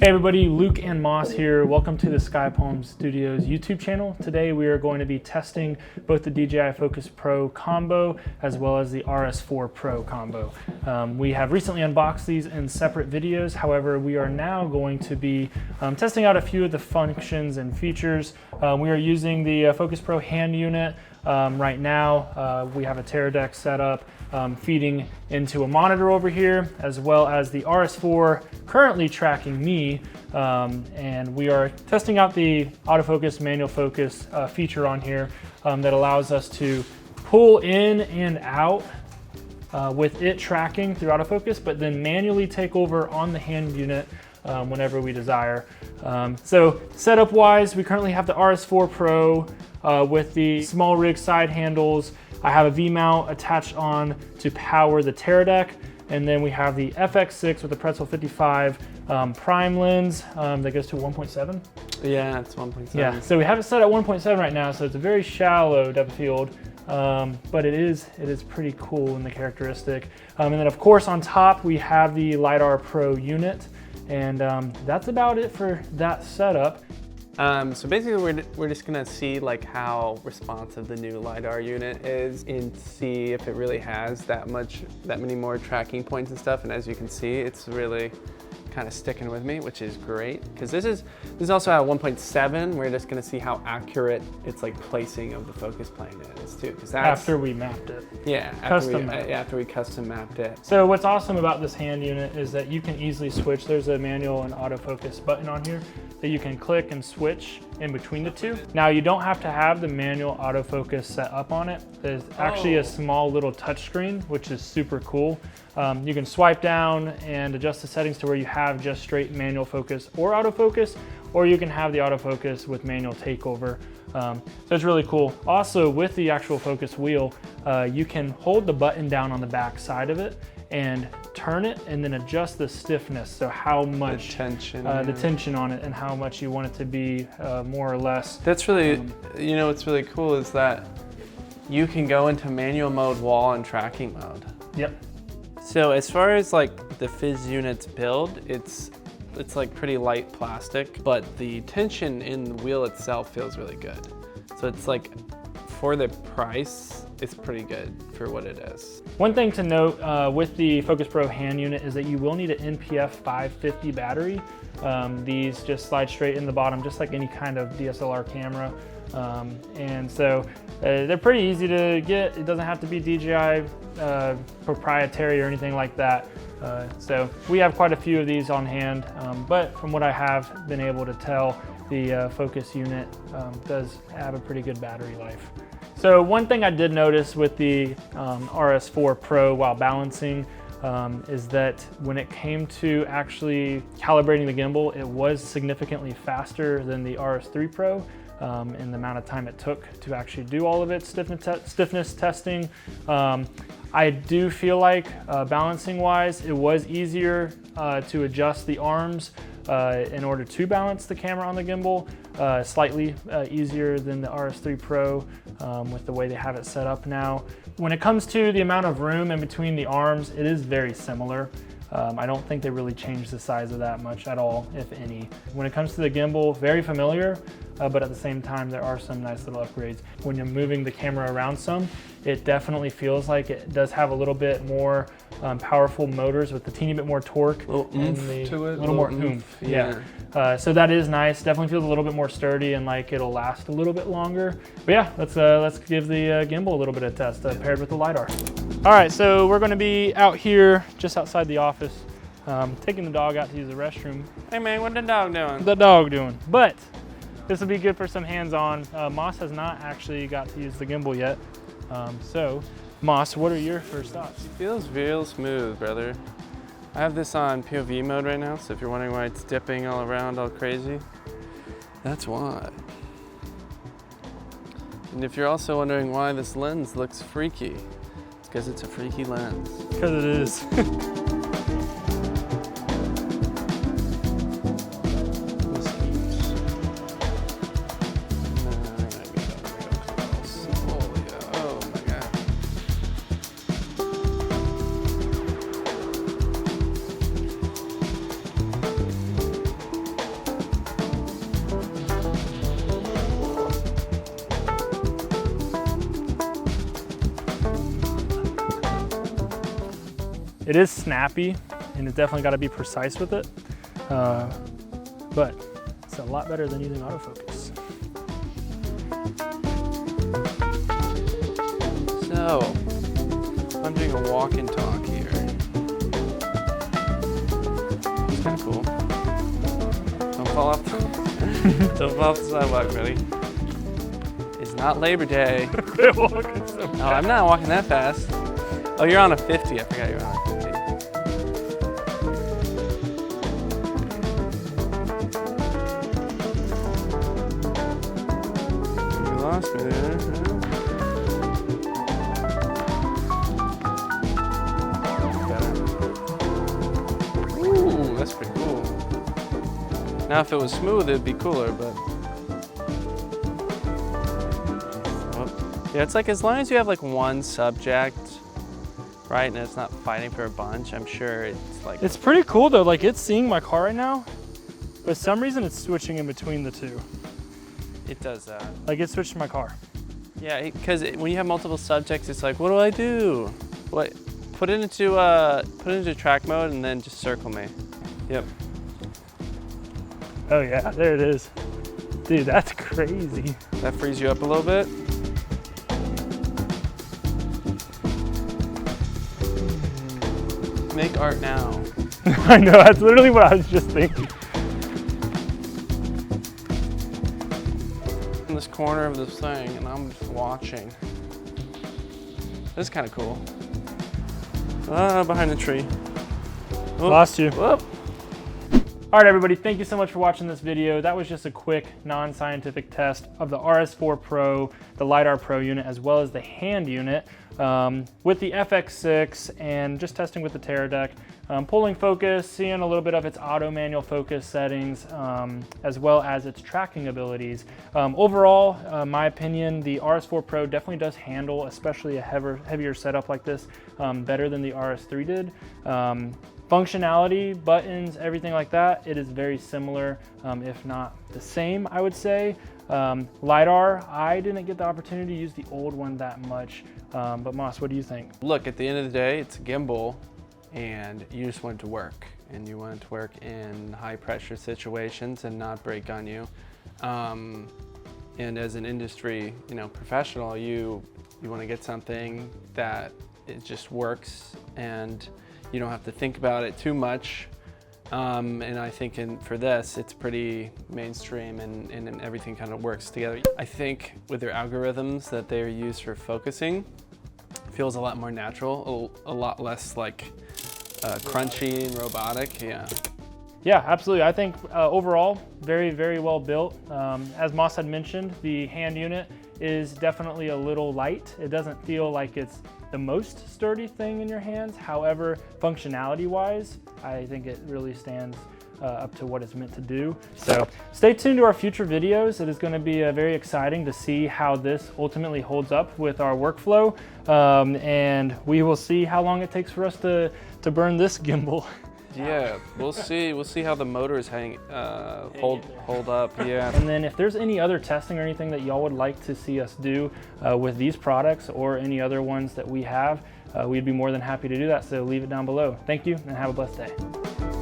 Hey everybody, Luke and Moss here. Welcome to the Sky Palm Studios YouTube channel. Today we are going to be testing both the DJI Focus Pro Combo as well as the RS4 Pro Combo. We have recently unboxed these in separate videos. However, we are now going to be testing out a few of the functions and features. We are using the Focus Pro hand unit right now. We have a Teradek setup feeding into a monitor over here, as well as the RS4 currently tracking me, and we are testing out the autofocus manual focus feature on here that allows us to pull in and out with it tracking through autofocus, but then manually take over on the hand unit whenever we desire. So setup wise, we currently have the RS4 Pro with the small rig side handles. I have a V-mount attached on to power the Teradek, and then we have the FX6 with the Pretzel 55 prime lens that goes to 1.7. Yeah, it's 1.7. Yeah, so we have it set at 1.7 right now, so it's a very shallow depth of field, but it is pretty cool in the characteristic. And then of course on top we have the LiDAR Pro unit, and that's about it for that setup. So basically we're just gonna see like how responsive the new LiDAR unit is and see if it really has that many more tracking points and stuff. And as you can see, it's really kind of sticking with me, which is great. Because this is also at 1.7. We're just gonna see how accurate its like placing of the focus plane is too. Because that's after we mapped it. Yeah, after we custom mapped it. So what's awesome about this hand unit is that you can easily switch. There's a manual and autofocus button on here that you can click and switch in between the two. Now you don't have to have the manual autofocus set up on it. There's actually a small little touch screen, which is super cool. You can swipe down and adjust the settings to where you have just straight manual focus or autofocus, or you can have the autofocus with manual takeover. So it's really cool. Also with the actual focus wheel, you can hold the button down on the back side of it and turn it and then adjust the stiffness. So how much the tension on it and how much you want it to be more or less. That's really, you know, what's really cool is that you can go into manual mode while in tracking mode. Yep. So as far as like the Fizz unit's build, it's like pretty light plastic, but the tension in the wheel itself feels really good. So it's like, for the price, it's pretty good for what it is. One thing to note with the Focus Pro hand unit is that you will need an NPF 550 battery. These just slide straight in the bottom, just like any kind of DSLR camera. And so they're pretty easy to get. It doesn't have to be DJI proprietary or anything like that. So we have quite a few of these on hand, but from what I have been able to tell, the Focus unit does have a pretty good battery life. So one thing I did notice with the RS4 Pro while balancing is that when it came to actually calibrating the gimbal, it was significantly faster than the RS3 Pro in the amount of time it took to actually do all of its stiffness testing. I do feel like balancing wise, it was easier to adjust the arms in order to balance the camera on the gimbal, slightly easier than the RS3 Pro with the way they have it set up now. When it comes to the amount of room in between the arms, it is very similar. I don't think they really changed the size of that much at all, if any. When it comes to the gimbal, very familiar, but at the same time, there are some nice little upgrades. When you're moving the camera around some, it definitely feels like it does have a little bit more powerful motors with a teeny bit more torque. A little oomph to it. A little more oomph, yeah. So that is nice. Definitely feels a little bit more sturdy and like it'll last a little bit longer. But yeah, let's give the gimbal a little bit of test paired with the LiDAR. All right, so we're gonna be out here just outside the office, taking the dog out to use the restroom. Hey man, what the dog doing? The dog doing, but this will be good for some hands-on. Moss has not actually got to use the gimbal yet. So Moss, what are your first thoughts? It feels real smooth, brother. I have this on POV mode right now, so if you're wondering why it's dipping all around all crazy, that's why. And if you're also wondering why this lens looks freaky, it's because it's a freaky lens. Because it is. It is snappy, and it's definitely got to be precise with it, but it's a lot better than using autofocus. So, I'm doing a walk and talk here. It's kind of cool. Don't fall off the, don't fall off the sidewalk, buddy. It's not Labor Day. Quit walking so fast. No, I'm not walking that fast. Oh, you're on a 50. I forgot you're on a 50. You lost me there. Ooh, that's pretty cool. Now, if it was smooth, it'd be cooler, but. Yeah, it's like as long as you have like one subject, right, and it's not fighting for a bunch, I'm sure it's like... It's pretty cool though, like it's seeing my car right now, but for some reason it's switching in between the two. It does that. Like it switched to my car. Yeah, because when you have multiple subjects, it's like, what do I do? What? Put it into track mode and then just circle me. Yep. Oh yeah, there it is. Dude, that's crazy. That frees you up a little bit. Make art now. I know, that's literally what I was just thinking. In this corner of this thing, and I'm just watching. This is kind of cool. Behind the tree. Oh, Lost you. whoop. All right, everybody, thank you so much for watching this video. That was just a quick non-scientific test of the RS4 Pro, the LiDAR Pro unit, as well as the hand unit with the FX6, and just testing with the Teradek. Pulling focus, seeing a little bit of its auto manual focus settings, as well as its tracking abilities. Overall, my opinion, the RS4 Pro definitely does handle, especially a heavier setup like this, better than the RS3 did. Functionality, buttons, everything like that, it is very similar, if not the same, I would say. LiDAR, I didn't get the opportunity to use the old one that much, but Moss, what do you think? Look, at the end of the day, it's a gimbal, and you just want it to work. And you want it to work in high pressure situations and not break on you. And as an industry, professional, you want to get something that it just works and you don't have to think about it too much. And I think for this, it's pretty mainstream and everything kind of works together. I think with their algorithms that they're used for focusing, it feels a lot more natural, a lot less like crunchy and robotic. Yeah, absolutely. I think overall, very, very well built. As Moss had mentioned, the hand unit is definitely a little light. It doesn't feel like it's the most sturdy thing in your hands. However, functionality-wise, I think it really stands up to what it's meant to do. So stay tuned to our future videos. It is going to be very exciting to see how this ultimately holds up with our workflow. And we will see how long it takes for us to burn this gimbal. Yeah, we'll see. We'll see how the motors hold up. Yeah. And then if there's any other testing or anything that y'all would like to see us do with these products or any other ones that we have, we'd be more than happy to do that. So leave it down below. Thank you and have a blessed day.